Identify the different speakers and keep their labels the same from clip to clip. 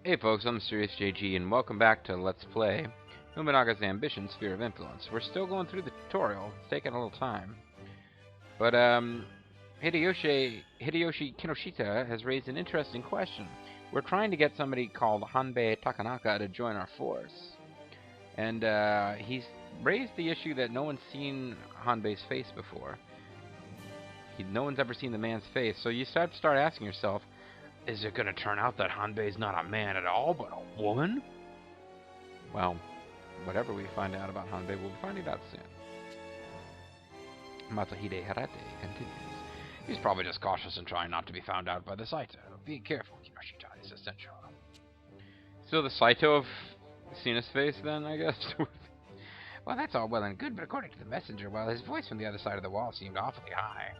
Speaker 1: Hey folks, I'm Serious JG, and welcome back to Let's Play Nobunaga's Ambition Sphere of Influence. We're still going through the tutorial. It's taking a little time. But, Hideyoshi Kinoshita has raised an interesting question. We're trying to get somebody called Hanbei Takanaka to join our force. And, he's raised the issue that no one's seen Hanbei's face before. No one's ever seen the man's face, so you start asking yourself, is it going to turn out that Hanbei's not a man at all, but a woman? Well, whatever we find out about Hanbei, we'll be finding out soon. Matsuhide Harate continues. He's probably just cautious and trying not to be found out by the Saito. Being careful, Kinoshita, is essential. So the Saito have seen his face then, I guess? Well, that's all well and good, but according to the messenger, well, his voice from the other side of the wall seemed awfully high.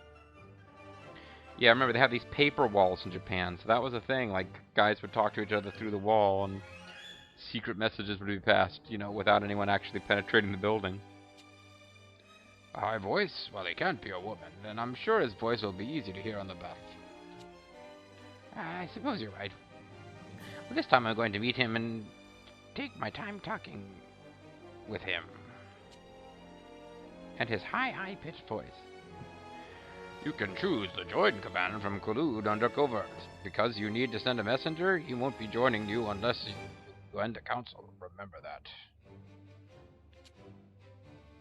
Speaker 1: Yeah, I remember they have these paper walls in Japan, so that was a thing. Like, guys would talk to each other through the wall, and secret messages would be passed, you know, without anyone actually penetrating the building. A high voice? Well, he can't be a woman, and I'm sure his voice will be easy to hear on the battlefield. I suppose you're right. Well, this time I'm going to meet him and take my time talking with him. And his high-pitched voice. You can choose the join command from Kulud under covert. Because you need to send a messenger, he won't be joining you unless you end the council. Remember that.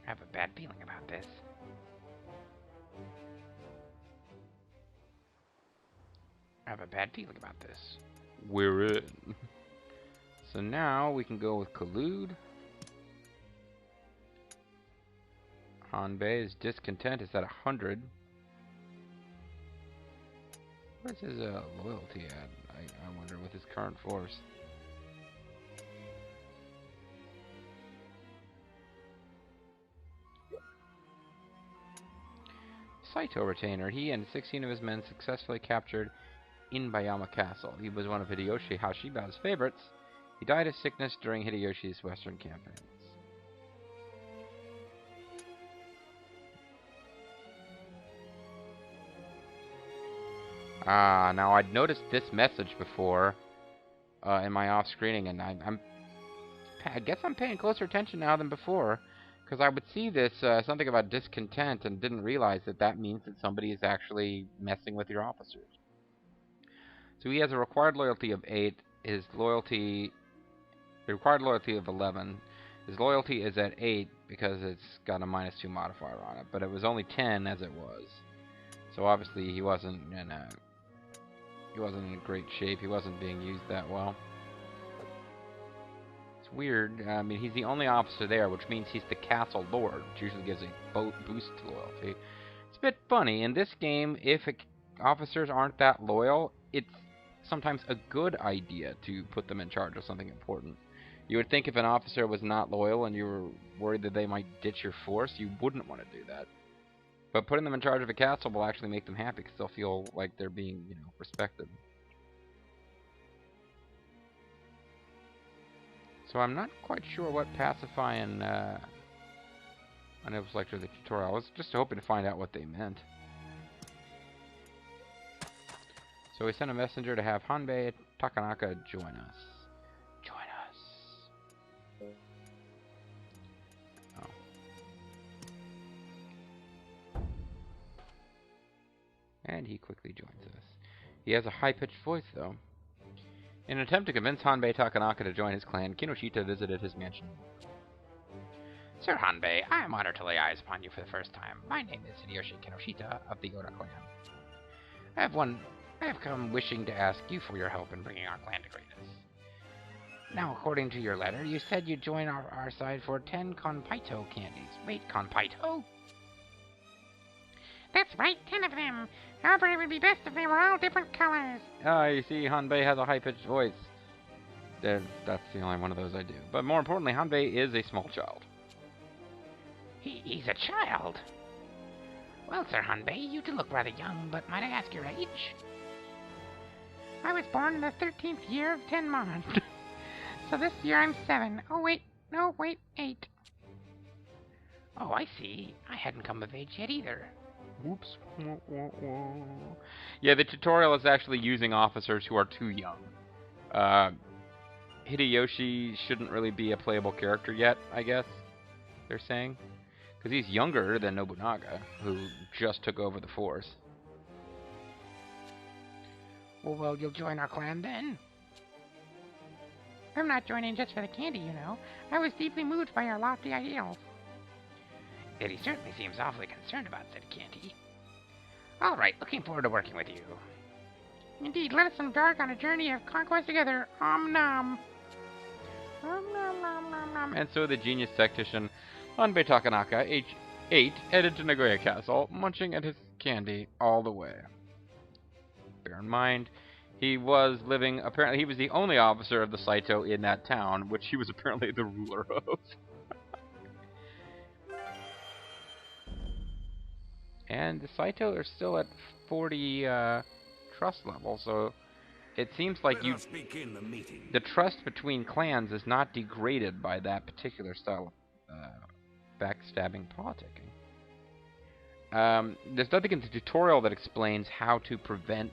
Speaker 1: I have a bad feeling about this. We're in. So now we can go with Kulud. Hanbei's discontent is at 100. Where's his loyalty at? I wonder with his current force. Saito retainer. He and 16 of his men successfully captured Inbayama Castle. He was one of Hideyoshi Hashiba's favorites. He died of sickness during Hideyoshi's western campaigns. Now I'd noticed this message before in my off-screening, and I guess I'm paying closer attention now than before, because I would see this something about discontent and didn't realize that that means that somebody is actually messing with your officers. So he has a required loyalty of 8. His required loyalty of 11. His loyalty is at 8 because it's got a -2 modifier on it, but it was only 10 as it was. So obviously he wasn't in great shape. He wasn't being used that well. It's weird. I mean, he's the only officer there, which means he's the castle lord, which usually gives a boost to loyalty. It's a bit funny. In this game, if officers aren't that loyal, it's sometimes a good idea to put them in charge of something important. You would think if an officer was not loyal and you were worried that they might ditch your force, you wouldn't want to do that. But putting them in charge of a castle will actually make them happy because they'll feel like they're being, you know, respected. So I'm not quite sure what pacify and was like through the tutorial. I was just hoping to find out what they meant. So we sent a messenger to have Hanbei Takanaka join us. And he quickly joins us. He has a high-pitched voice, though. In an attempt to convince Hanbei Takanaka to join his clan, Kinoshita visited his mansion. Sir Hanbei, I am honored to lay eyes upon you for the first time. My name is Hideyoshi Kinoshita of the Oda clan. I have come wishing to ask you for your help in bringing our clan to greatness. Now, according to your letter, you said you'd join our side for 10 Konpaito candies. Wait, Konpaito?
Speaker 2: That's right, 10 of them. However, it would be best if they were all different colors.
Speaker 1: You see, Hanbei has a high-pitched voice. That's the only one of those I do. But more importantly, Hanbei is a small child.
Speaker 2: He's a child? Well, Sir Hanbei, you do look rather young, but might I ask your age? I was born in the 13th year of Tenmon. So this year I'm 7. Oh, wait. No, wait, 8. Oh, I see. I hadn't come of age yet either.
Speaker 1: Whoops. Yeah, the tutorial is actually using officers who are too young. Hideyoshi shouldn't really be a playable character yet, I guess they're saying. Because he's younger than Nobunaga, who just took over the force.
Speaker 2: Well, you'll join our clan then? I'm not joining just for the candy, you know. I was deeply moved by your lofty ideals. Yet he certainly seems awfully concerned about said candy. All right, looking forward to working with you. Indeed, let us embark on a journey of conquest together. Om nom. Om nom nom nom nom.
Speaker 1: And so the genius tactician Hanbei Takanaka, age 8, headed to Nagoya Castle, munching at his candy all the way. Bear in mind, he was the only officer of the Saito in that town, which he was apparently the ruler of. And the Saito are still at 40 trust level, so it seems like the trust between clans is not degraded by that particular style of backstabbing politicking. There's nothing in the tutorial that explains how to prevent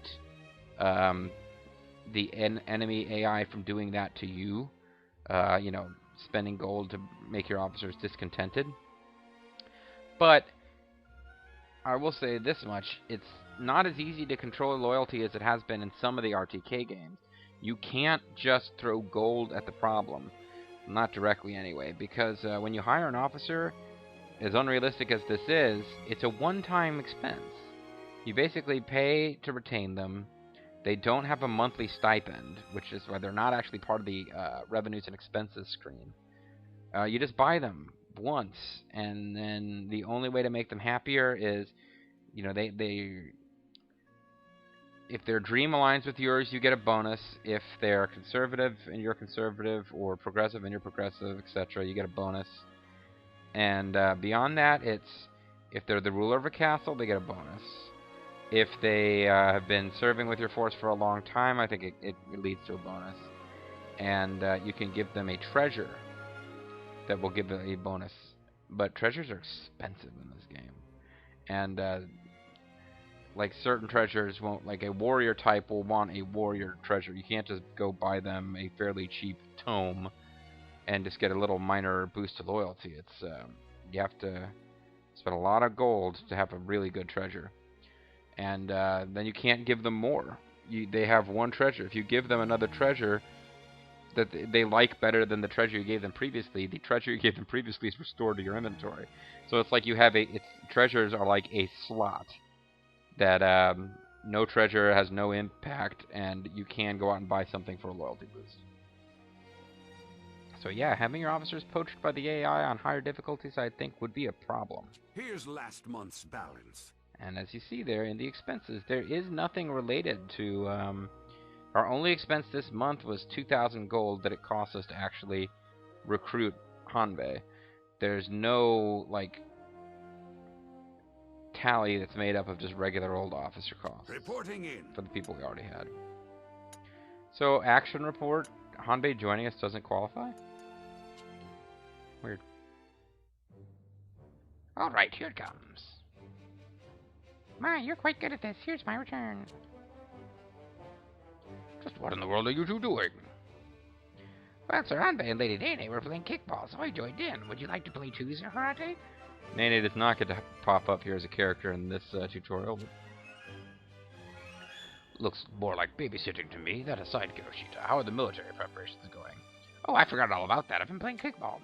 Speaker 1: the enemy AI from doing that to you. You know, spending gold to make your officers discontented. But I will say this much, it's not as easy to control loyalty as it has been in some of the RTK games. You can't just throw gold at the problem. Not directly anyway, because when you hire an officer, as unrealistic as this is, it's a one-time expense. You basically pay to retain them. They don't have a monthly stipend, which is why they're not actually part of the revenues and expenses screen. You just buy them once, and then the only way to make them happier is, you know, if their dream aligns with yours, you get a bonus. If they're conservative and you're conservative, or progressive and you're progressive, etc., you get a bonus. And beyond that, it's if they're the ruler of a castle, they get a bonus. If they have been serving with your force for a long time, I think it leads to a bonus. And you can give them a treasure that will give a bonus. But treasures are expensive in this game. And like certain treasures won't, like a warrior type will want a warrior treasure. You can't just go buy them a fairly cheap tome and just get a little minor boost to loyalty. It's you have to spend a lot of gold to have a really good treasure. And then you can't give them more. They have one treasure. If you give them another treasure that they like better than the treasure you gave them previously, the treasure you gave them previously is restored to your inventory. So it's like you have treasures are like a slot that no treasure has no impact, and you can go out and buy something for a loyalty boost. So yeah, having your officers poached by the AI on higher difficulties, I think, would be a problem.
Speaker 3: Here's last month's balance.
Speaker 1: And as you see there in the expenses, there is nothing related to... our only expense this month was 2,000 gold that it cost us to actually recruit Hanbei. There's no, like, tally that's made up of just regular old officer costs.
Speaker 3: Reporting in.
Speaker 1: For the people we already had. So, action report. Hanbei joining us doesn't qualify? Weird.
Speaker 2: Alright, here it comes. My, you're quite good at this. Here's my return.
Speaker 1: Just what in the world are you two doing?
Speaker 2: Well, Sir Hanbei and Lady Nene were playing kickball, so I joined in. Would you like to play too, Sir Karate?
Speaker 1: Nene does not get to pop up here as a character in this tutorial. But looks more like babysitting to me. That aside, Kiyoshita, how are the military preparations going?
Speaker 2: Oh, I forgot all about that. I've been playing kickball.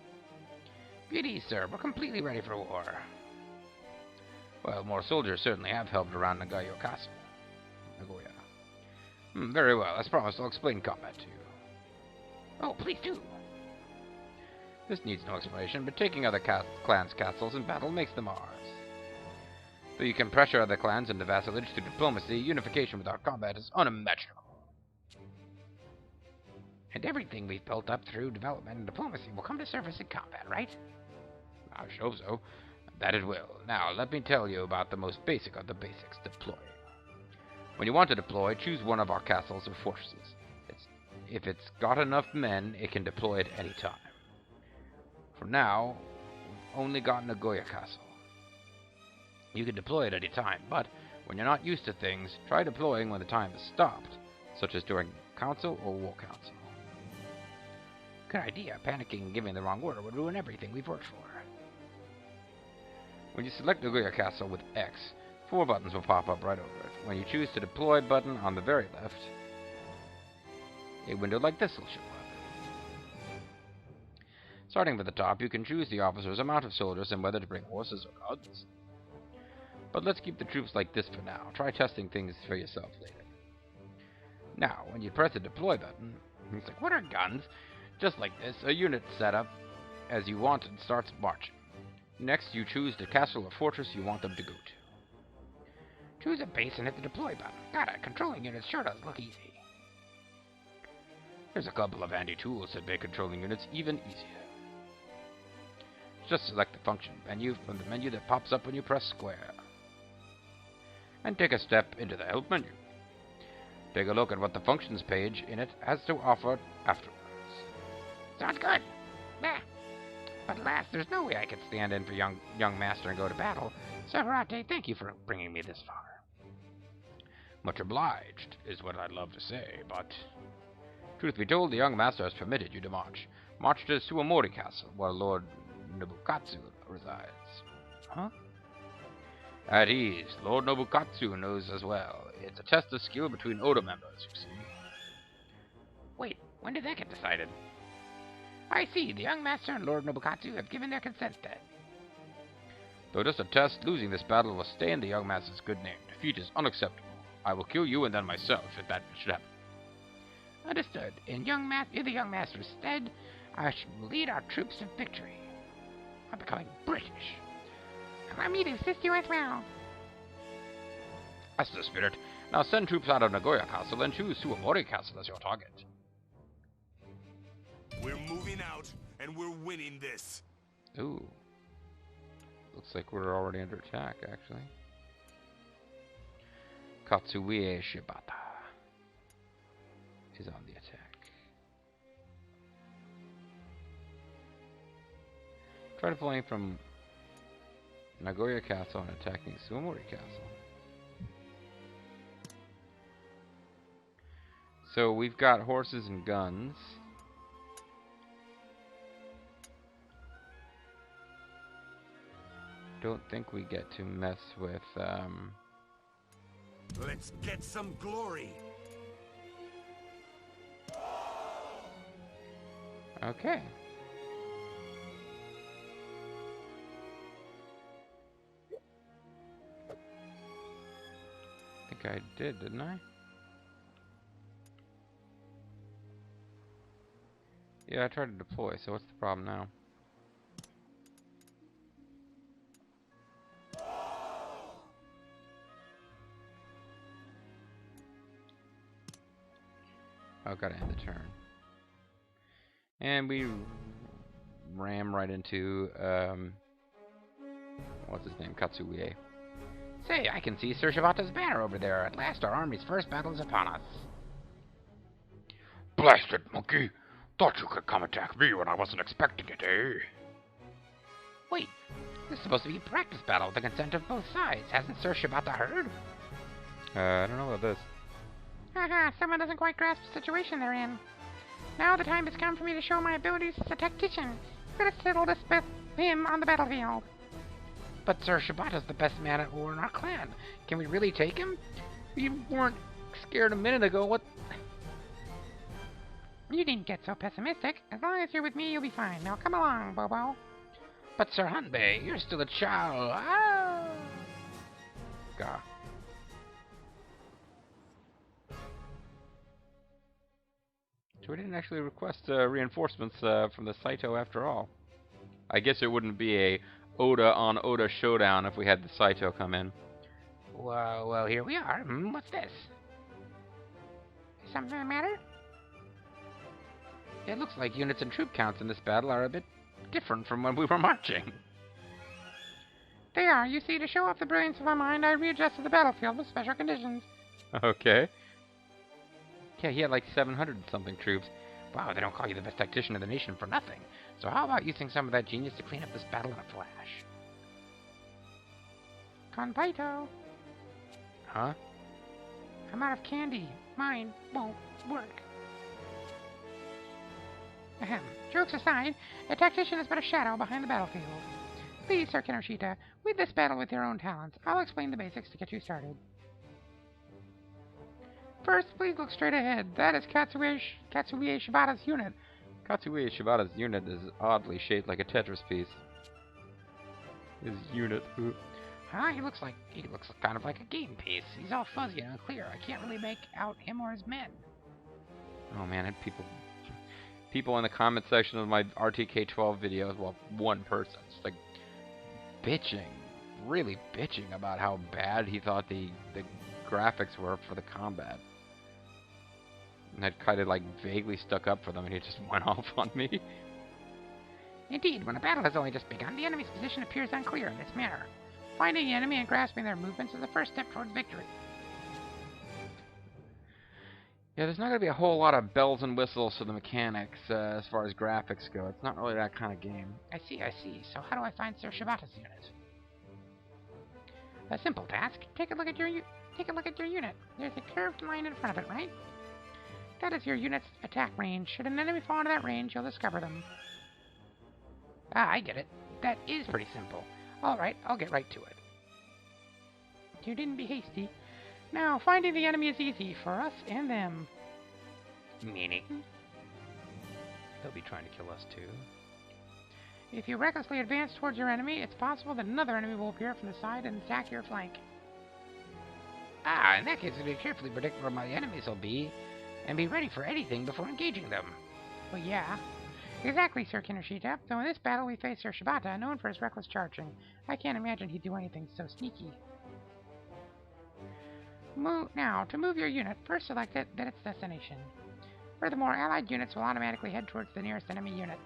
Speaker 2: Beauty, sir. We're completely ready for war.
Speaker 1: Well, more soldiers certainly have helped around Nagoya Castle. Very well. As promised, I'll explain combat to you.
Speaker 2: Oh, please do.
Speaker 1: This needs no explanation, but taking other clans' castles in battle makes them ours. Though you can pressure other clans into vassalage through diplomacy, unification without combat is unimaginable.
Speaker 2: And everything we've built up through development and diplomacy will come to surface in combat, right?
Speaker 1: I hope so. That it will. Now, let me tell you about the most basic of the basics, deploying. When you want to deploy, choose one of our castles or fortresses. If it's got enough men, it can deploy at any time. For now, we've only got Nagoya Castle. You can deploy at any time, but when you're not used to things, try deploying when the time is stopped, such as during council or war council.
Speaker 2: Good idea. Panicking and giving the wrong order would ruin everything we've worked for.
Speaker 1: When you select Nagoya Castle with X, 4 buttons will pop up right over it. When you choose the deploy button on the very left, a window like this will show up. Starting from the top, you can choose the officer's amount of soldiers and whether to bring horses or guns. But let's keep the troops like this for now. Try testing things for yourself later. Now, when you press the deploy button, it's like, what are guns? Just like this, a unit set up as you want and starts marching. Next, you choose the castle or fortress you want them to go to.
Speaker 2: Choose a base and hit the deploy button. Got it. Controlling units sure does look easy.
Speaker 1: There's a couple of handy tools that make controlling units even easier. Just select the function menu from the menu that pops up when you press square. And take a step into the help menu. Take a look at what the functions page in it has to offer afterwards.
Speaker 2: Sounds good. Yeah. But alas, there's no way I could stand in for young master and go to battle. Sir Hirate, thank you for bringing me this far.
Speaker 1: Much obliged, is what I'd love to say, but... Truth be told, the young master has permitted you to march. March to Suwamori Castle, where Lord Nobukatsu resides.
Speaker 2: Huh?
Speaker 1: At ease. Lord Nobukatsu knows as well. It's a test of skill between Oda members, you see.
Speaker 2: Wait, when did that get decided? I see. The young master and Lord Nobukatsu have given their consent then.
Speaker 1: Though just a test, losing this battle will stain the young master's good name. Defeat is unacceptable. I will kill you and then myself, if that should happen.
Speaker 2: Understood. In the young master's stead, I shall lead our troops to victory. I'm becoming British. Allow me to assist you as well.
Speaker 1: That's the spirit. Now send troops out of Nagoya Castle and choose Suwamori Castle as your target.
Speaker 3: We're moving out, and we're winning this.
Speaker 1: Ooh. Looks like we're already under attack, actually. Katsuie Shibata is on the attack. Try deploying from Nagoya Castle and attacking Suwamori Castle. So we've got horses and guns. Don't think we get to mess with
Speaker 3: Let's get some glory.
Speaker 1: Okay. I think I did, didn't I? Yeah, I tried to deploy, so what's the problem now? Oh, gotta end the turn. And we ram right into, what's his name? Katsuie.
Speaker 2: Say, I can see Sir Shibata's banner over there. At last, our army's first battle is upon us.
Speaker 1: Blasted monkey! Thought you could come attack me when I wasn't expecting it, eh?
Speaker 2: Wait, this is supposed to be a practice battle with the consent of both sides. Hasn't Sir Shibata heard?
Speaker 1: I don't know about this.
Speaker 2: Haha, someone doesn't quite grasp the situation they're in. Now the time has come for me to show my abilities as a tactician. Let us settle this with him on the battlefield. But Sir Shibata's the best man at war in our clan. Can we really take him?
Speaker 1: We weren't scared a minute ago. What?
Speaker 2: You needn't get so pessimistic. As long as you're with me, you'll be fine. Now come along, Bobo.
Speaker 1: But Sir Hanbei, you're still a child. Ah! Gah. So we didn't actually request reinforcements from the Saito after all. I guess it wouldn't be a Oda on Oda showdown if we had the Saito come in.
Speaker 2: Well, here we are. What's this? Is something the matter?
Speaker 1: It looks like units and troop counts in this battle are a bit different from when we were marching.
Speaker 2: They are. You see, to show off the brilliance of my mind, I readjusted the battlefield with special conditions.
Speaker 1: Okay. Yeah, he had like 700 and something troops.
Speaker 2: Wow, they don't call you the best tactician in the nation for nothing. So how about using some of that genius to clean up this battle in a flash? Convito.
Speaker 1: Huh?
Speaker 2: I'm out of candy. Mine won't work. Ahem. Jokes aside, a tactician is but a shadow behind the battlefield. Please, Sir Kinoshita, lead this battle with your own talents. I'll explain the basics to get you started. First, please look straight ahead. That is Katsuie Shibata's unit.
Speaker 1: Katsuie Shibata's unit is oddly shaped like a Tetris piece. His unit.
Speaker 2: Huh? He looks kind of like a game piece. He's all fuzzy and unclear. I can't really make out him or his men.
Speaker 1: Oh man, I had people in the comment section of my RTK12 videos, well, one person, just like bitching, really bitching about how bad he thought the graphics were for the combat. And I'd kind of like vaguely stuck up for them, and he just went off on me.
Speaker 2: Indeed, when a battle has only just begun, the enemy's position appears unclear in this manner. Finding the enemy and grasping their movements is the first step towards victory.
Speaker 1: Yeah, there's not going to be a whole lot of bells and whistles to the mechanics as far as graphics go. It's not really that kind of game.
Speaker 2: I see. So how do I find Sir Shibata's unit? A simple task. Take a look at your unit. There's a curved line in front of it, right? That is your unit's attack range. Should an enemy fall into that range, you'll discover them. Ah, I get it. That is pretty simple. Alright, I'll get right to it. You didn't be hasty. Now, finding the enemy is easy for us and them.
Speaker 1: Meaning? They'll be trying to kill us too.
Speaker 2: If you recklessly advance towards your enemy, it's possible that another enemy will appear from the side and attack your flank. Ah, in that case, we can carefully predict where my enemies will be, and be ready for anything before engaging them. Well, yeah. Exactly, Sir Kinoshita. Though in this battle we face Sir Shibata, known for his reckless charging. I can't imagine he'd do anything so sneaky. Now, to move your unit, first select it, then its destination. Furthermore, allied units will automatically head towards the nearest enemy unit.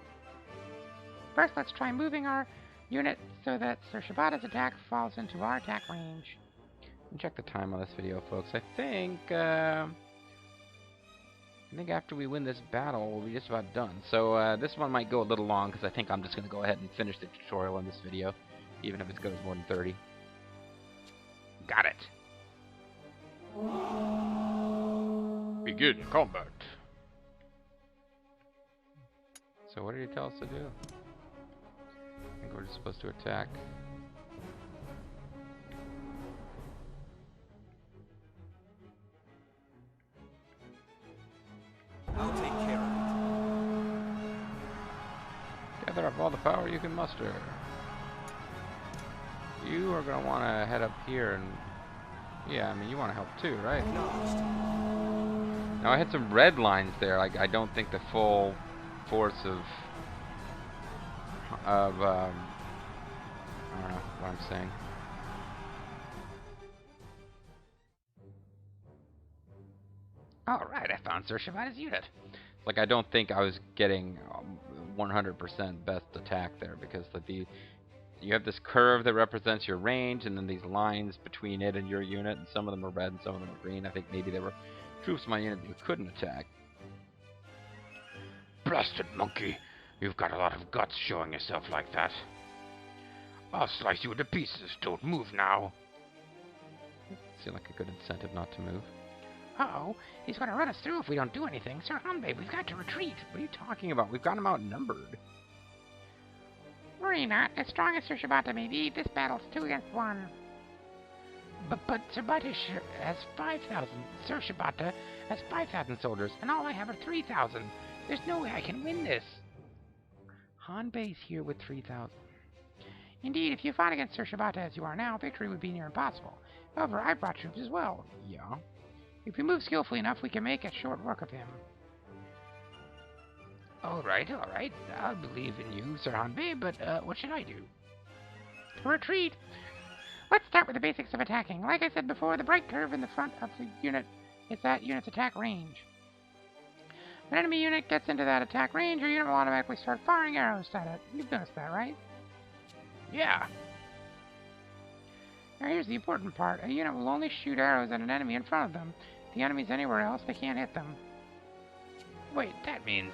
Speaker 2: First, let's try moving our unit so that Sir Shibata's attack falls into our attack range.
Speaker 1: And check the time on this video, folks. I think after we win this battle, we'll be just about done. So this one might go a little long, because I think I'm just going to go ahead and finish the tutorial in this video, even if it goes more than 30.
Speaker 2: Got it.
Speaker 1: Begin combat. So what did he tell us to do? I think we're just supposed to attack.
Speaker 3: I'll take care of it.
Speaker 1: Gather up all the power you can muster. You are going to want to head up here and... Yeah, I mean, you want to help too, right? Now, I had some red lines there. Like, I don't think the full force of I don't know what I'm saying.
Speaker 2: Alright, I found Sir Shibata's unit.
Speaker 1: Like, I don't think I was getting 100% best attack there, because you have this curve that represents your range, and then these lines between it and your unit, and some of them are red and some of them are green. I think maybe there were troops in my unit that you couldn't attack.
Speaker 4: Blasted monkey! You've got a lot of guts showing yourself like that. I'll slice you into pieces. Don't move now.
Speaker 1: Seemed like a good incentive not to move.
Speaker 2: Uh-oh, he's going to run us through if we don't do anything. Sir Hanbei, we've got to retreat.
Speaker 1: What are you talking about? We've got him outnumbered.
Speaker 2: Worry not. As strong as Sir Shibata may be, this battle's 2 against 1. But Sir Shibata has 5,000. Sir Shibata has 5,000 soldiers, and all I have are 3,000. There's no way I can win this. Hanbei's here with 3,000. Indeed, if you fought against Sir Shibata as you are now, victory would be near impossible. However, I brought troops as well.
Speaker 1: Yeah.
Speaker 2: If we move skillfully enough, we can make a short work of him. Alright. I believe in you, Sir Hanbei, but what should I do? Retreat! Let's start with the basics of attacking. Like I said before, the bright curve in the front of the unit is that unit's attack range. When an enemy unit gets into that attack range, your unit will automatically start firing arrows at it. You've noticed that, right?
Speaker 4: Yeah.
Speaker 2: Now here's the important part. A unit will only shoot arrows at an enemy in front of them. If the enemy's anywhere else, they can't hit them.
Speaker 4: Wait, that means...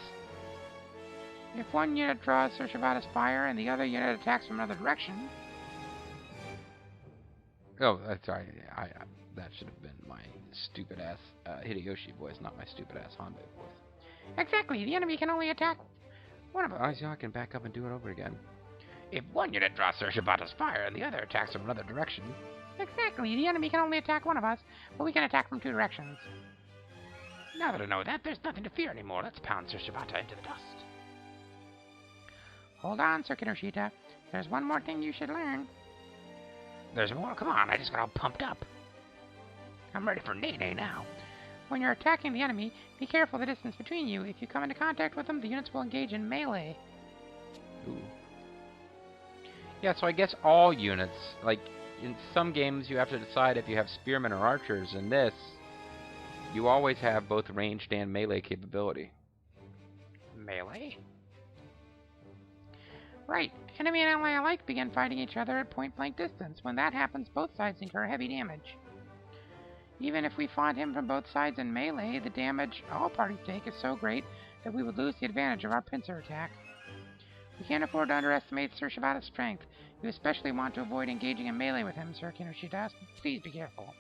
Speaker 2: If one unit draws Sir Shibata's fire and the other unit attacks from another direction...
Speaker 1: Oh, sorry. That should have been my stupid-ass Hideyoshi voice, not my stupid-ass Hanbei voice.
Speaker 2: Exactly. The enemy can only attack
Speaker 1: One of us, I can back up and do it over again.
Speaker 2: If one unit draws Sir Shibata's fire and the other attacks from another direction... Exactly, the enemy can only attack one of us, but we can attack from 2 directions. Now that I know that, there's nothing to fear anymore. Let's pound Sir Shibata into the dust. Hold on, Sir Kinoshita. There's one more thing you should learn. There's more? Come on, I just got all pumped up. I'm ready for Nay-Nay now. When you're attacking the enemy, be careful of the distance between you. If you come into contact with them, the units will engage in melee.
Speaker 1: Ooh. Yeah, so I guess all units, like, in some games you have to decide if you have spearmen or archers. In this, you always have both ranged and melee capability.
Speaker 2: Melee? Right. Enemy and ally alike begin fighting each other at point-blank distance. When that happens, both sides incur heavy damage. Even if we fought him from both sides in melee, the damage all parties take is so great that we would lose the advantage of our pincer attack. We can't afford to underestimate Sir Shibata's strength. You especially want to avoid engaging in melee with him, Sir Kinoshita. Please be careful.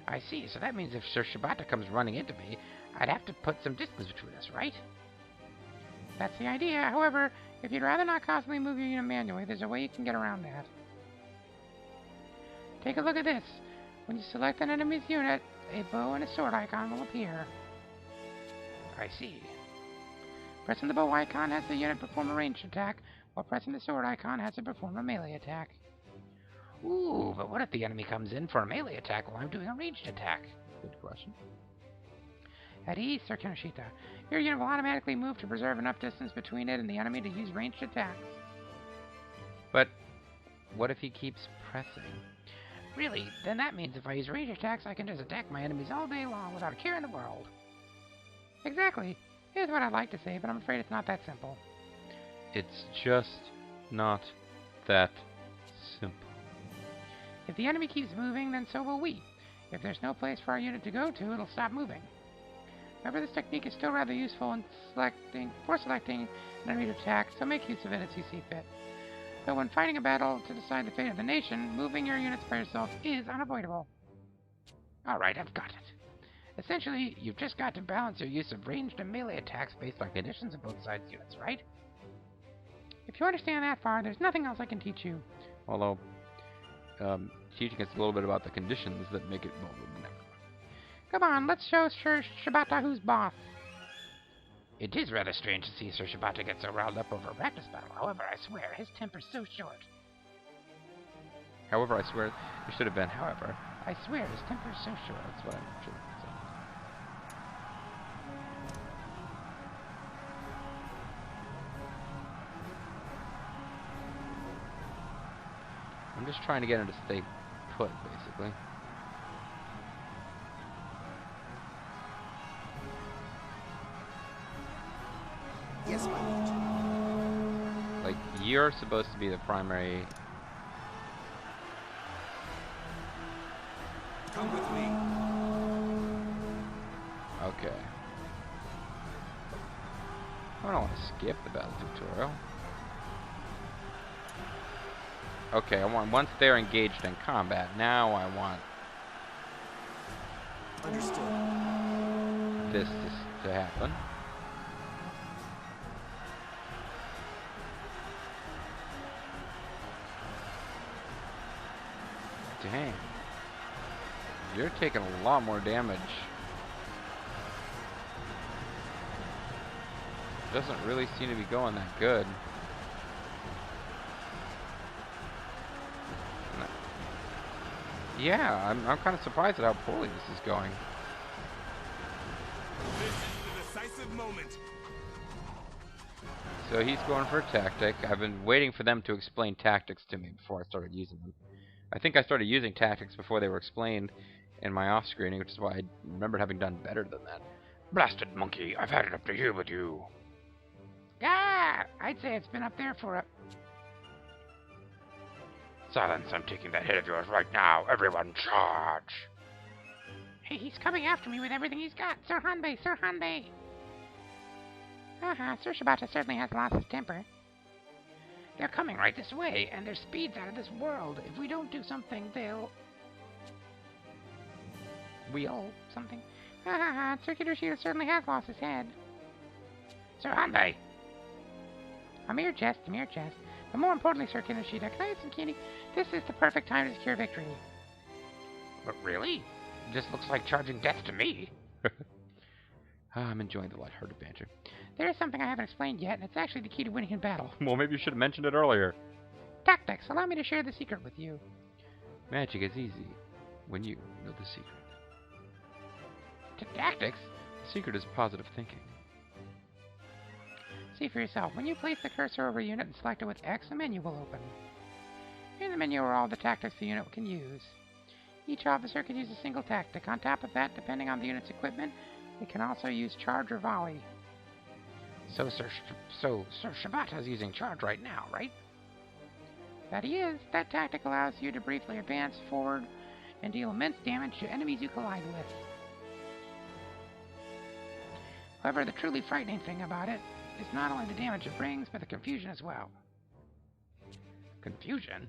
Speaker 2: I see, so that means if Sir Shibata comes running into me, I'd have to put some distance between us, right? That's the idea. However, if you'd rather not constantly move your unit manually, there's a way you can get around that. Take a look at this. When you select an enemy's unit, a bow and a sword icon will appear. I see. Pressing the bow icon has the unit perform a ranged attack, while pressing the sword icon has it perform a melee attack. Ooh, but what if the enemy comes in for a melee attack while I'm doing a ranged attack?
Speaker 1: Good question.
Speaker 2: At ease, Sir Kinoshita. Your unit will automatically move to preserve enough distance between it and the enemy to use ranged attacks.
Speaker 1: But what if he keeps pressing?
Speaker 2: Really? Then that means if I use ranged attacks, I can just attack my enemies all day long without a care in the world. Exactly. Here's what I'd like to say, but I'm afraid it's not that simple.
Speaker 1: It's just not that simple.
Speaker 2: If the enemy keeps moving, then so will we. If there's no place for our unit to go to, it'll stop moving. However, this technique is still rather useful in selecting an enemy to attack, so make use of it as you see fit. But when fighting a battle to decide the fate of the nation, moving your units by yourself is unavoidable. Alright, I've got it. Essentially, you've just got to balance your use of ranged and melee attacks based on conditions of both sides' units, right? If you understand that far, there's nothing else I can teach you.
Speaker 1: Although, teaching us a little bit about the conditions that make it... Well, never.
Speaker 2: Come on, let's show Sir Shibata who's boss. It is rather strange to see Sir Shibata get so riled up over a practice battle. However, I swear, his temper's so short.
Speaker 1: However, I swear, it should have been, however.
Speaker 2: I swear, his temper's so short.
Speaker 1: That's what I'm sure. I'm just trying to get him to stay put, basically.
Speaker 3: Yes, my lord.
Speaker 1: Like, you're supposed to be the primary...
Speaker 3: Come with me.
Speaker 1: Okay. I don't want to skip the battle tutorial. Okay, I want, once they're engaged in combat, now I want
Speaker 3: Understood.
Speaker 1: this to happen. Dang. You're taking a lot more damage. Doesn't really seem to be going that good. Yeah, I'm kind of surprised at how poorly this is going.
Speaker 3: This is the decisive moment.
Speaker 1: So he's going for a tactic. I've been waiting for them to explain tactics to me before I started using them. I think I started using tactics before they were explained in my off-screening, which is why I remembered having done better than that.
Speaker 4: Blasted monkey, I've had it up to here with you.
Speaker 2: Ah! I'd say it's been up there for a...
Speaker 4: Silence, I'm taking that head of yours right now. Everyone charge!
Speaker 2: Hey, he's coming after me with everything he's got. Sir Hanbei, Sir Hanbei! Sir Shibata certainly has lost his temper. They're coming right this way, and their speed's out of this world. If we don't do something, they'll... We'll... something? Sir Kinoshita certainly has lost his head. Sir Hanbei, A mere jest, a mere jest. But more importantly, Sir Kinoshita, can I have some candy? This is the perfect time to secure victory.
Speaker 4: But really? This looks like charging death to me.
Speaker 1: I'm enjoying the lighthearted banter.
Speaker 2: There is something I haven't explained yet, and it's actually the key to winning in battle.
Speaker 1: Well, maybe you should have mentioned it earlier.
Speaker 2: Tactics, allow me to share the secret with you.
Speaker 1: Magic is easy when you know the secret.
Speaker 2: Tactics?
Speaker 1: The secret is positive thinking.
Speaker 2: See for yourself. When you place the cursor over a unit and select it with X, a menu will open. In the menu are all the tactics the unit can use. Each officer can use a single tactic. On top of that, depending on the unit's equipment, it can also use charge or volley.
Speaker 4: So Sir Shibata's using charge right now, right?
Speaker 2: That he is. That tactic allows you to briefly advance forward and deal immense damage to enemies you collide with. However, the truly frightening thing about it is not only the damage it brings, but the confusion as well.
Speaker 4: Confusion?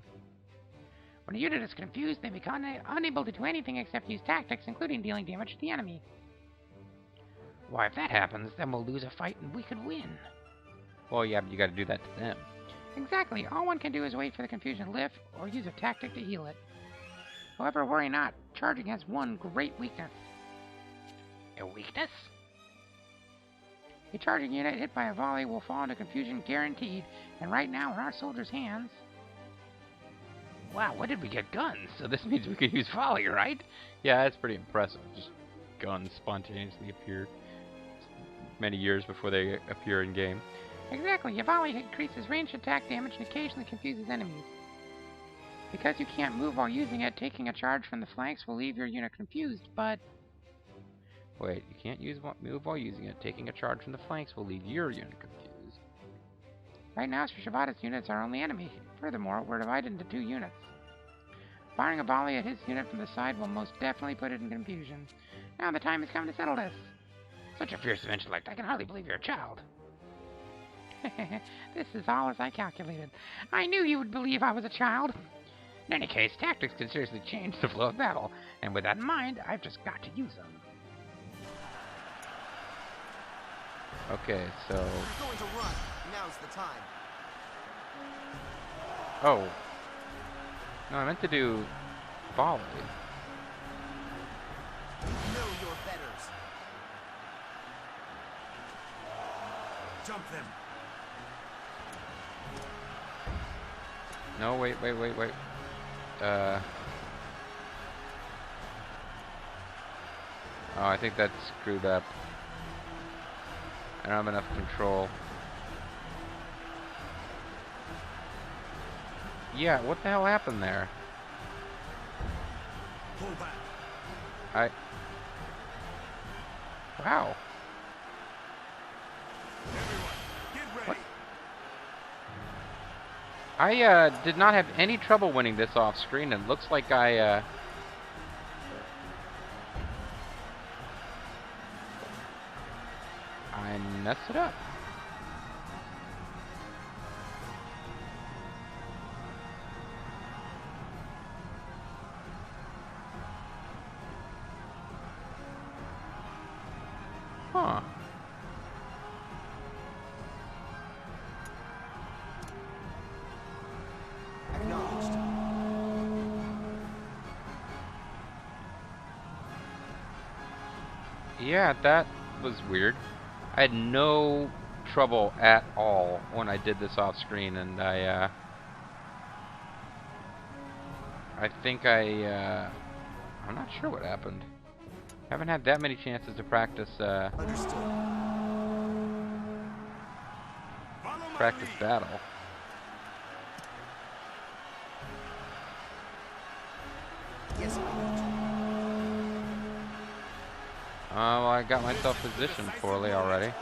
Speaker 2: When a unit is confused, they become unable to do anything except use tactics, including dealing damage to the enemy.
Speaker 4: Why, if that happens, then we'll lose a fight and we could win.
Speaker 1: Well, yeah, but you gotta do that to them.
Speaker 2: Exactly. All one can do is wait for the confusion to lift, or use a tactic to heal it. However, worry not. Charging has one great weakness.
Speaker 4: A weakness?
Speaker 2: A charging unit hit by a volley will fall into confusion guaranteed, and right now in our soldiers' hands...
Speaker 4: Wow, when did we get guns? So this means we can use volley, right?
Speaker 1: Yeah, that's pretty impressive. Just guns spontaneously appear many years before they appear in game.
Speaker 2: Exactly. A volley increases ranged attack damage and occasionally confuses enemies. Because you can't move while using it, taking a charge from the flanks will leave your unit confused, but...
Speaker 1: Wait, you can't move while using it. Taking a charge from the flanks will leave your unit confused.
Speaker 2: Right now, Sir Shibata's units are only enemy. Furthermore, we're divided into 2 units. Firing a volley at his unit from the side will most definitely put it in confusion. Now the time has come to settle this.
Speaker 4: Such a fearsome intellect, I can hardly believe you're a child.
Speaker 2: This is all as I calculated. I knew you would believe I was a child.
Speaker 4: In any case, tactics can seriously change the flow of battle, and with that in mind, I've just got to use them.
Speaker 1: Okay, so...
Speaker 3: We're going to run. Now's the time.
Speaker 1: Oh. No, I meant to do volley.
Speaker 3: Know your betters. Jump them.
Speaker 1: No, wait. Oh, I think that's screwed up. I don't have enough control. Yeah, what the hell happened there?
Speaker 3: Pull back.
Speaker 1: Wow.
Speaker 3: Everyone, get ready.
Speaker 1: I did not have any trouble winning this off screen, and looks like I messed it up. Huh.
Speaker 3: Acknowledged.
Speaker 1: Yeah, that was weird. I had no trouble at all when I did this off screen, and I think I'm not sure what happened. Haven't had that many chances to practice
Speaker 3: Understood. Follow my
Speaker 1: practice
Speaker 3: lead.
Speaker 1: battle.
Speaker 3: Yes, my lord.
Speaker 1: Well, I got myself positioned poorly already.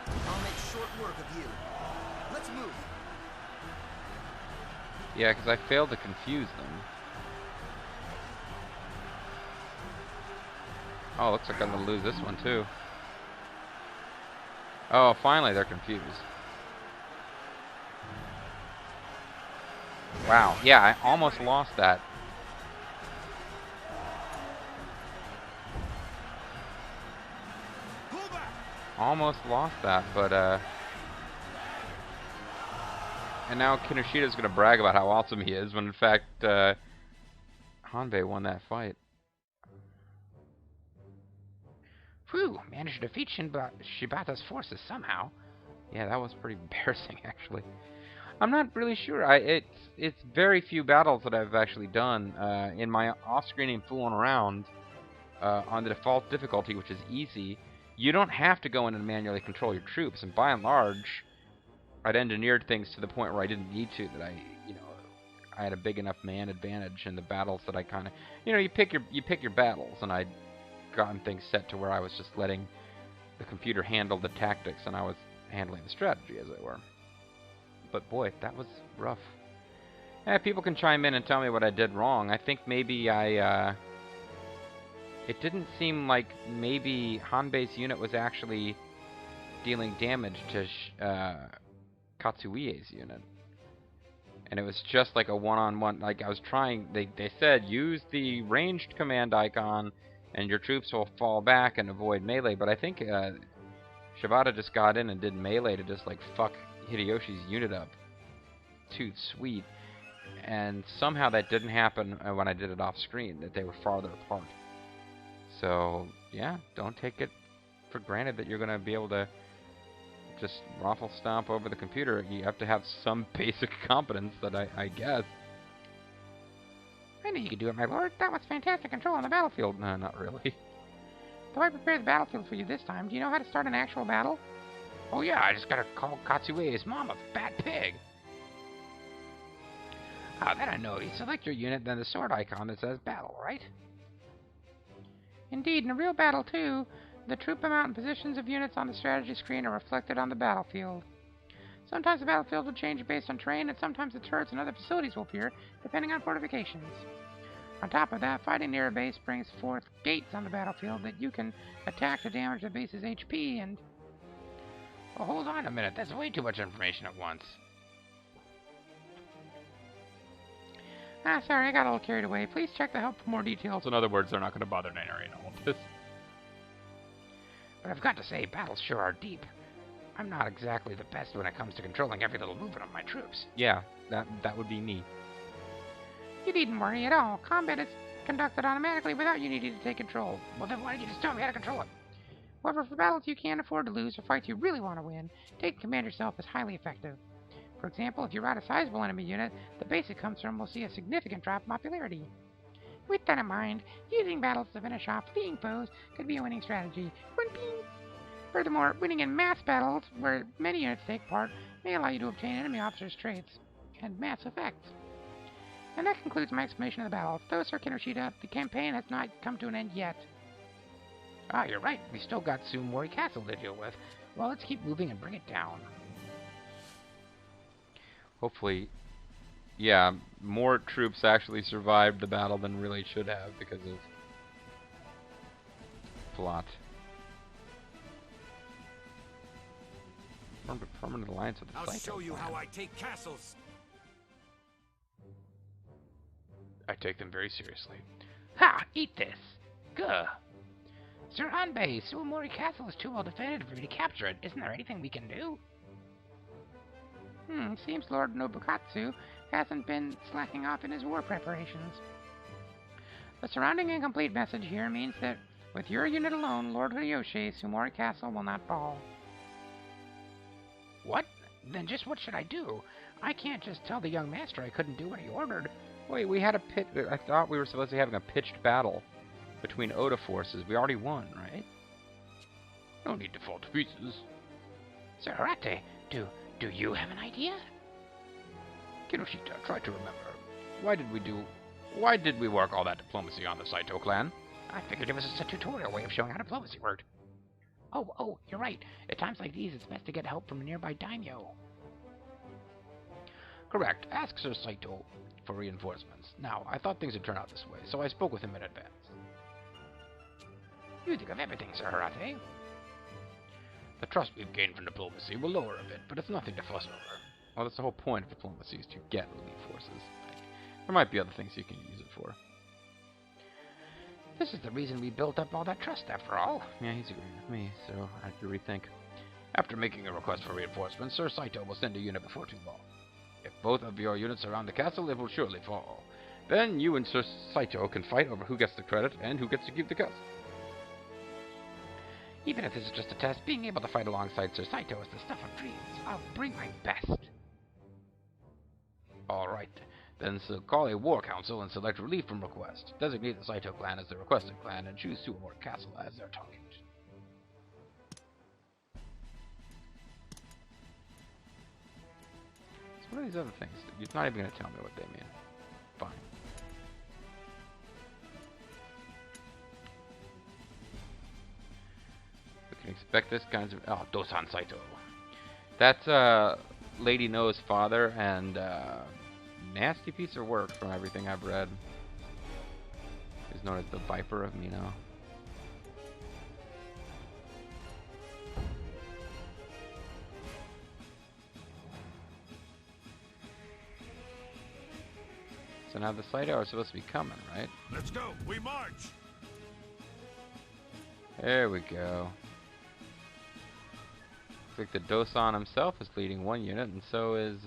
Speaker 3: I'll make short work of you. Let's move.
Speaker 1: Yeah, because I failed to confuse them. Oh, looks like I'm gonna lose this one too. Oh, finally they're confused. Wow, yeah, I almost lost that.
Speaker 3: Pull back.
Speaker 1: almost lost that, but and now Kinoshida's gonna brag about how awesome he is, when in fact Hanbei won that fight.
Speaker 2: Whew, managed to defeat Shibata's forces somehow.
Speaker 1: Yeah, that was pretty embarrassing, actually. I'm not really sure. It's very few battles that I've actually done in my off-screen and fooling around on the default difficulty, which is easy. You don't have to go in and manually control your troops, and by and large, I'd engineered things to the point where I didn't need to. That I had a big enough man advantage in the battles that I kind of, you pick your battles, and I'd gotten things set to where I was just letting the computer handle the tactics, and I was handling the strategy, as it were. But boy, that was rough. People can chime in and tell me what I did wrong. I think maybe it didn't seem like maybe Hanbei's unit was actually dealing damage to Katsuie's unit. And it was just like a one-on-one, like I was trying, they said use the ranged command icon and your troops will fall back and avoid melee, but I think Shibata just got in and did melee to just like fuck Hideyoshi's unit up. Too sweet. And somehow that didn't happen when I did it off screen, that they were farther apart. So, yeah, don't take it for granted that you're going to be able to just raffle stomp over the computer. You have to have some basic competence that I guess.
Speaker 2: I knew you could do it, my lord. That was fantastic control on the battlefield.
Speaker 1: No, not really.
Speaker 2: Though I prepared the battlefield for you this time, do you know how to start an actual battle?
Speaker 4: Oh yeah, I just gotta call Katsuie's mom a fat pig.
Speaker 2: Ah, that I know. You select your unit, then the sword icon that says battle, right? Indeed, in a real battle, too, the troop amount and positions of units on the strategy screen are reflected on the battlefield. Sometimes the battlefield will change based on terrain, and sometimes the turrets and other facilities will appear, depending on fortifications. On top of that, fighting near a base brings forth gates on the battlefield that you can attack to damage the base's HP, and...
Speaker 4: Well, hold on a minute. That's way too much information at once.
Speaker 2: Ah, sorry, I got a little carried away. Please check the help for more details.
Speaker 1: In other words, they're not going to bother narrating all of this.
Speaker 4: But I've got to say, battles sure are deep. I'm not exactly the best when it comes to controlling every little movement of my troops.
Speaker 1: Yeah, that would be me.
Speaker 2: You needn't worry at all. Combat is conducted automatically without you needing to take control.
Speaker 4: Well, then why don't you just tell me how to control it?
Speaker 2: However, for battles you can't afford to lose or fights you really want to win, taking command yourself is highly effective. For example, if you rout a sizable enemy unit, the base it comes from will see a significant drop in popularity. With that in mind, using battles to finish off fleeing foes could be a winning strategy. Furthermore, winning in mass battles, where many units take part, may allow you to obtain enemy officers' traits and mass effects. And that concludes my explanation of the battle. Though, Sir Kinoshita, the campaign has not come to an end yet.
Speaker 4: Ah, you're right. We still got Sumori Castle to deal with. Well, let's keep moving and bring it down.
Speaker 1: Hopefully, yeah, more troops actually survived the battle than really should have because of plot. Formed a permanent alliance with the
Speaker 3: I'll
Speaker 1: Psycho
Speaker 3: show you
Speaker 1: clan.
Speaker 3: how I take castles.
Speaker 4: I take them very seriously.
Speaker 2: Ha! Eat this! Gah! Sir Hanbei, Sumori Castle is too well defended for me to capture it. Isn't there anything we can do? Seems Lord Nobunaga hasn't been slacking off in his war preparations. The surrounding incomplete message here means that with your unit alone, Lord Hideyoshi, Sumori Castle will not fall.
Speaker 4: What? Then just what should I do? I can't just tell the young master I couldn't do what he ordered.
Speaker 1: Wait, we had a pit. I thought we were supposed to be having a pitched battle between Oda forces. We already won, right?
Speaker 4: No need to fall to pieces.
Speaker 2: Sir Harate, do you have an idea?
Speaker 4: Kinoshita, try to remember. Why did we work all that diplomacy on the Saito clan?
Speaker 2: I figured it was just a tutorial way of showing how diplomacy worked. Oh, you're right. At times like these, it's best to get help from a nearby daimyo.
Speaker 4: Correct. Ask Sir Saito for reinforcements. Now, I thought things would turn out this way, so I spoke with him in advance.
Speaker 2: You think of everything, Sir Harate.
Speaker 4: The trust we've gained from diplomacy will lower a bit, but it's nothing to fuss over.
Speaker 1: Well, that's the whole point of diplomacy, is to get elite forces. There might be other things you can use it for.
Speaker 2: This is the reason we built up all that trust, after all.
Speaker 1: Yeah, he's agreeing with me, so I have to rethink. After making a request for reinforcements, Sir Saito will send a unit before too long. If both of your units surround the castle, it will surely fall. Then you and Sir Saito can fight over who gets the credit and who gets to keep the castle.
Speaker 2: Even if this is just a test, being able to fight alongside Sir Saito is the stuff of dreams. I'll bring my best.
Speaker 1: Alright, then so call a war council and select relief from request. Designate the Saito clan as the requested clan and choose Suwamori Castle as their target. So what are these other things? You're not even going to tell me what they mean. Fine. We can expect this kinds of... Oh, Dosan Saito. That's Lady No's father, and nasty piece of work from everything I've read. He's known as the Viper of Mino. So now the Saito are supposed to be coming, right?
Speaker 5: Let's go. We march.
Speaker 1: There we go. Looks like the Dosan himself is leading one unit, and so is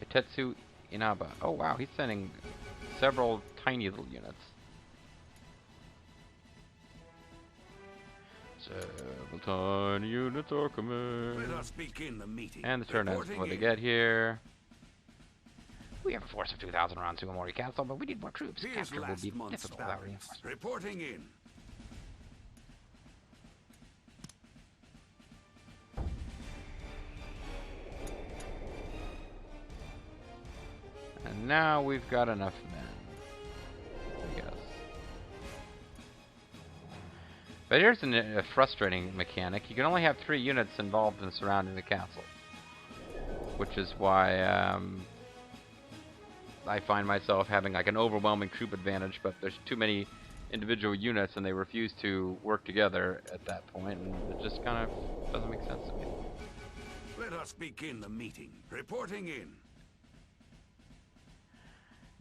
Speaker 1: Itetsu Inaba. Oh wow, he's sending several tiny little units. Several tiny units are coming.
Speaker 5: Let us begin the meeting.
Speaker 1: And the turn ends before they get here.
Speaker 2: We have a force of 2,000 around Suwamori Castle, but we need more troops.
Speaker 5: Here's
Speaker 2: Capture will
Speaker 5: last
Speaker 2: be
Speaker 5: month's
Speaker 2: difficult without
Speaker 5: balance.
Speaker 2: reinforcements.
Speaker 5: Reporting in.
Speaker 1: And now we've got enough men, I guess. But here's a frustrating mechanic. You can only have 3 units involved in surrounding the castle. Which is why I find myself having like an overwhelming troop advantage, but there's too many individual units and they refuse to work together at that point, and it just kind of doesn't make sense to me.
Speaker 5: Let us begin the meeting. Reporting in.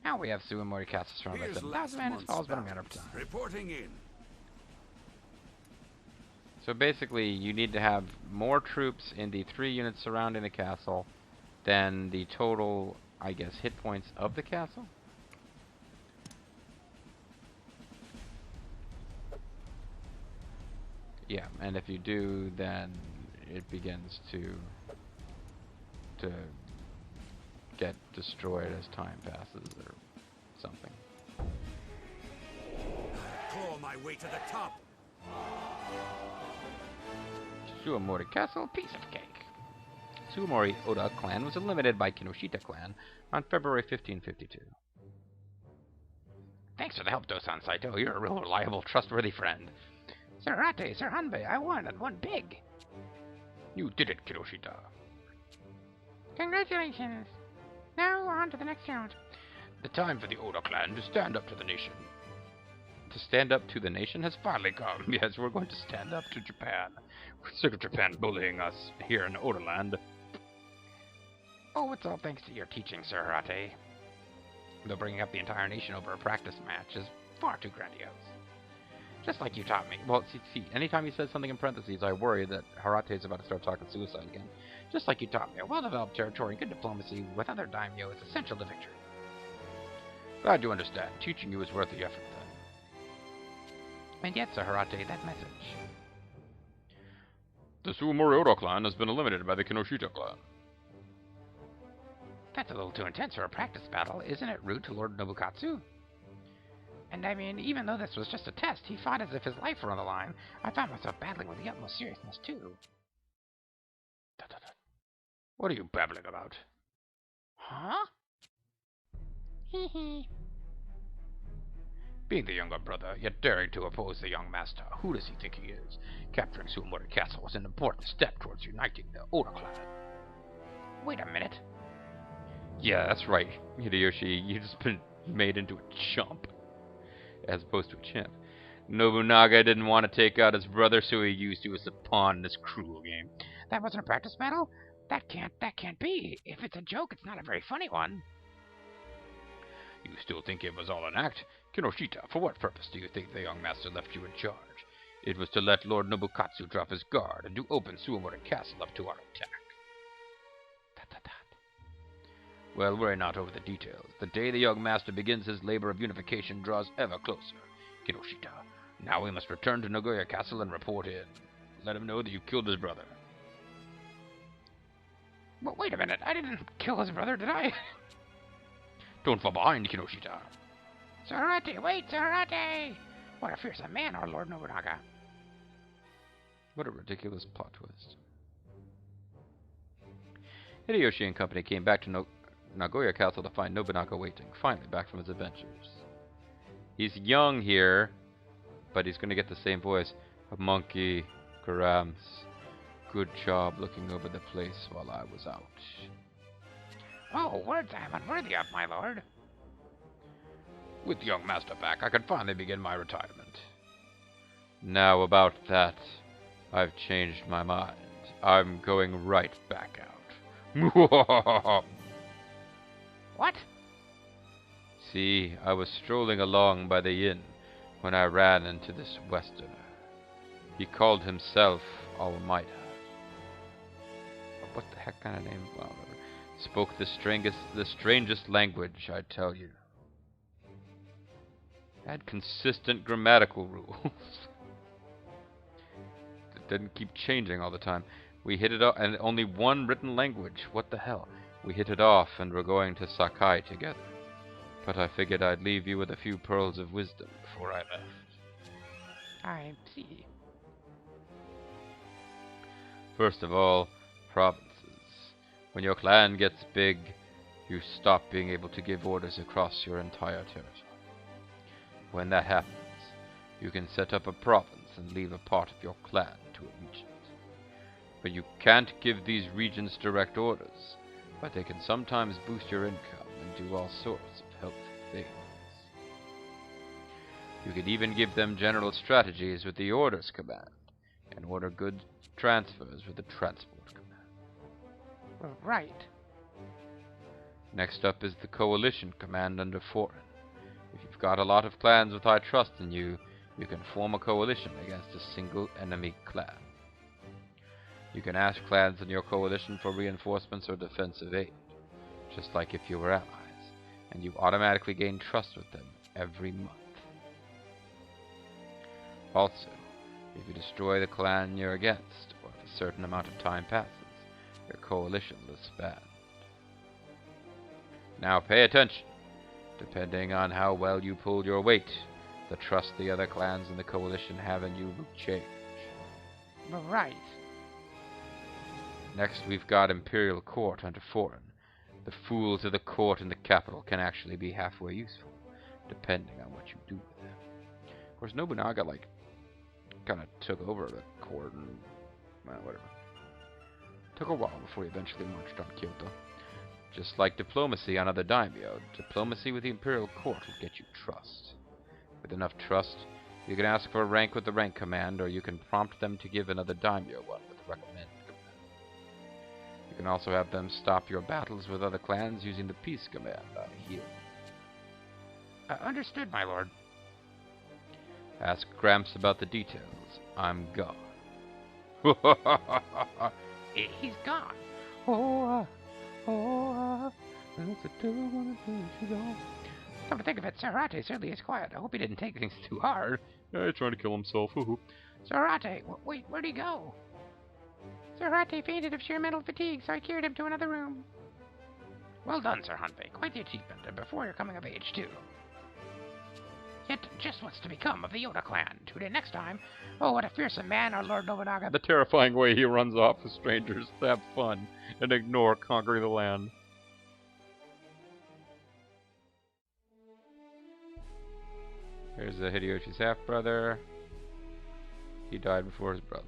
Speaker 1: Now we have Suwamori Castle surrounded by
Speaker 5: Here's
Speaker 1: 7,000
Speaker 5: last
Speaker 1: men. It
Speaker 5: month's
Speaker 1: falls but a matter of
Speaker 5: balance.
Speaker 1: time.
Speaker 5: Reporting in.
Speaker 1: So basically, you need to have more troops in the 3 units surrounding the castle than the total, I guess, hit points of the castle. Yeah, and if you do, then it begins to get destroyed as time passes or something.
Speaker 5: Claw my way to the top.
Speaker 1: Suwamori Castle, piece of cake. Suwamori Oda clan was eliminated by Kinoshita clan on February 1552.
Speaker 2: Thanks for the help, Dosan Saito. You're a real reliable, trustworthy friend. Sir Ate, Sir Hanbei, I won, and won big.
Speaker 1: You did it, Kinoshita.
Speaker 2: Congratulations. Now on to the next round.
Speaker 1: The time for the Oda clan to stand up to the nation. To stand up to the nation has finally come. Yes, we're going to stand up to Japan. We're sick of Japan bullying us here in Oda land.
Speaker 2: Oh, it's all thanks to your teaching, Sir Ate. Though bringing up the entire nation over a practice match is far too grandiose. Just like you taught me.
Speaker 1: Well, see, anytime he says something in parentheses, I worry that Harate is about to start talking suicide again.
Speaker 2: Just like you taught me, a well-developed territory and good diplomacy with other daimyo is essential to victory.
Speaker 1: Glad you understand. Teaching you is worth the effort, then.
Speaker 2: And yet, Sir Harate, that message.
Speaker 1: The Suwamori Oda clan has been eliminated by the Kinoshita clan.
Speaker 2: That's a little too intense for a practice battle. Isn't it rude to Lord Nobukatsu? And I mean, even though this was just a test, he fought as if his life were on the line. I found myself battling with the utmost seriousness, too.
Speaker 1: What are you babbling about?
Speaker 2: Huh? Hee hee.
Speaker 1: Being the younger brother, yet daring to oppose the young master, who does he think he is? Capturing Suwamori Castle was an important step towards uniting the Oda clan.
Speaker 2: Wait a minute.
Speaker 1: Yeah, that's right, Hideyoshi. You've just been made into a chump, as opposed to a chimp. Nobunaga didn't want to take out his brother, so he used you as a pawn in this cruel game.
Speaker 2: That wasn't a practice battle? That can't be. If it's a joke, it's not a very funny one.
Speaker 1: You still think it was all an act? Kinoshita, for what purpose do you think the young master left you in charge? It was to let Lord Nobukatsu drop his guard and to open Suwamura Castle up to our attack. Well, worry not over the details. The day the young master begins his labor of unification draws ever closer. Kinoshita, now we must return to Nagoya Castle and report in. Let him know that you killed his brother.
Speaker 2: But wait a minute, I didn't kill his brother, did I?
Speaker 1: Don't fall behind, Kinoshita.
Speaker 2: Sarate, wait, Sarate! What a fearsome man, our Lord Nobunaga.
Speaker 1: What a ridiculous plot twist. Hideyoshi and company came back to Nagoya Castle to find Nobunaga waiting, finally back from his adventures. He's young here, but he's going to get the same voice. A monkey, Garams. Good job looking over the place while I was out.
Speaker 2: Oh, words I am unworthy of, my lord.
Speaker 1: With the young master back, I can finally begin my retirement. Now about that, I've changed my mind. I'm going right back out.
Speaker 2: What?
Speaker 1: See, I was strolling along by the inn when I ran into this westerner. He called himself Almighty. What the heck kind of name? Well, spoke the strangest language, I tell you. Had consistent grammatical rules. It didn't keep changing all the time. We hit it off, and only one written language. What the hell? We hit it off, and we're going to Sakai together. But I figured I'd leave you with a few pearls of wisdom before I left.
Speaker 2: I see.
Speaker 1: First of all, provinces. When your clan gets big, you stop being able to give orders across your entire territory. When that happens, you can set up a province and leave a part of your clan to a regent. But you can't give these regents direct orders, but they can sometimes boost your income and do all sorts of helpful things. You can even give them general strategies with the orders command, and order goods transfers with the transport command.
Speaker 2: Right.
Speaker 1: Next up is the coalition command under foreign. If you've got a lot of clans with high trust in you, you can form a coalition against a single enemy clan. You can ask clans in your coalition for reinforcements or defensive aid, just like if you were allies, and you automatically gain trust with them every month. Also, if you destroy the clan you're against, or if a certain amount of time passes, your coalition will disband. Now pay attention. Depending on how well you pulled your weight, the trust the other clans in the coalition have in you will change.
Speaker 2: Right.
Speaker 1: Next, we've got Imperial Court under foreign. The fools of the court in the capital can actually be halfway useful, depending on what you do with them. Of course, Nobunaga, kind of took over the court and, well, whatever. Took a while before he eventually marched on Kyoto. Just like diplomacy on other daimyo, diplomacy with the Imperial Court will get you trust. With enough trust, you can ask for a rank with the rank command, or you can prompt them to give another daimyo one with the recommend command. You can also have them stop your battles with other clans using the peace command on heal.
Speaker 2: Understood, my lord.
Speaker 1: Ask Gramps about the details. I'm gone.
Speaker 2: He's gone.
Speaker 1: That's a terrible one to go.
Speaker 2: Come to think of it, Sarate certainly is quiet. I hope he didn't take things too hard.
Speaker 1: Yeah, he's trying to kill himself.
Speaker 2: Sarate, wait, where'd he go? Sarate fainted of sheer mental fatigue, so I carried him to another room. Well done, Sir Hanbei. Quite the achievement, and before your coming of age, too. Yet, just what's to become of the Yoda clan? Tune in next time. Oh, what a fearsome man our Lord Nobunaga...
Speaker 1: The terrifying way he runs off with strangers to have fun and ignore conquering the land. Here's Hideyoshi's half-brother. He died before his brother.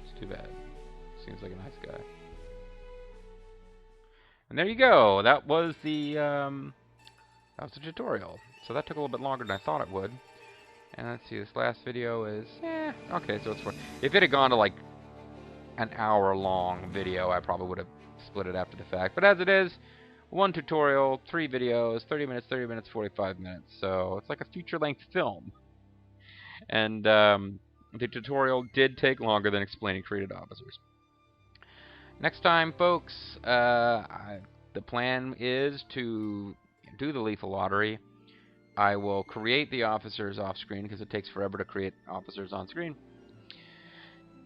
Speaker 1: It's too bad. Seems like a nice guy. And there you go. That was the tutorial. So that took a little bit longer than I thought it would. And let's see, this last video is... okay, so it's for... If it had gone to, an hour-long video, I probably would have split it after the fact. But as it is, 1 tutorial, 3 videos, 30 minutes, 30 minutes, 45 minutes. So it's like a feature-length film. And the tutorial did take longer than explaining created officers. Next time, folks, the plan is to do the lethal lottery. I will create the officers off screen because it takes forever to create officers on screen.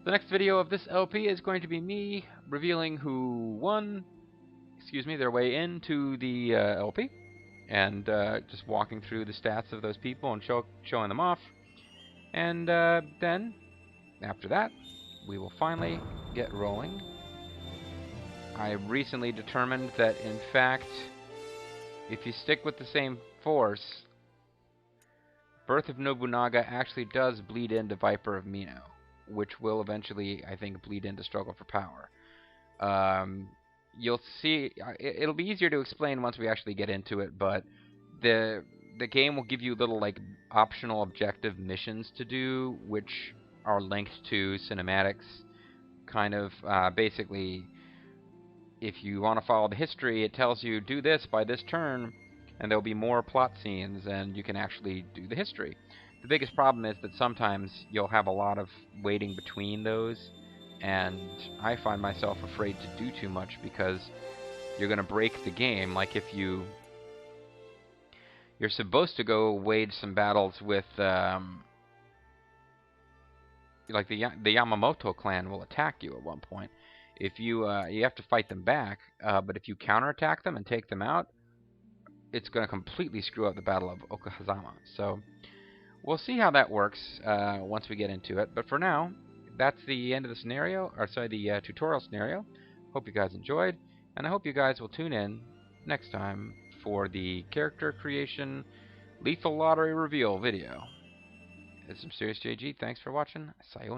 Speaker 1: The next video of this LP is going to be me revealing who won, their way into the LP, and just walking through the stats of those people and showing them off. And then, after that, we will finally get rolling. I recently determined that, in fact, if you stick with the same force, Birth of Nobunaga actually does bleed into Viper of Mino, which will eventually, I think, bleed into Struggle for Power. You'll see, it'll be easier to explain once we actually get into it, but the game will give you little, like, optional objective missions to do, which are linked to cinematics. Kind of, basically, if you want to follow the history, it tells you, do this by this turn, and there'll be more plot scenes, and you can actually do the history. The biggest problem is that sometimes you'll have a lot of waiting between those, and I find myself afraid to do too much because you're going to break the game. Like if you're supposed to go wage some battles with, like the Yamamoto clan will attack you at one point. If you have to fight them back, but if you counterattack them and take them out, it's going to completely screw up the Battle of Okahazama. So we'll see how that works once we get into it. But for now, that's the end of the scenario, or sorry, the tutorial scenario. Hope you guys enjoyed, and I hope you guys will tune in next time for the character creation lethal lottery reveal video. This is Serious JG. Thanks for watching. Sayonara.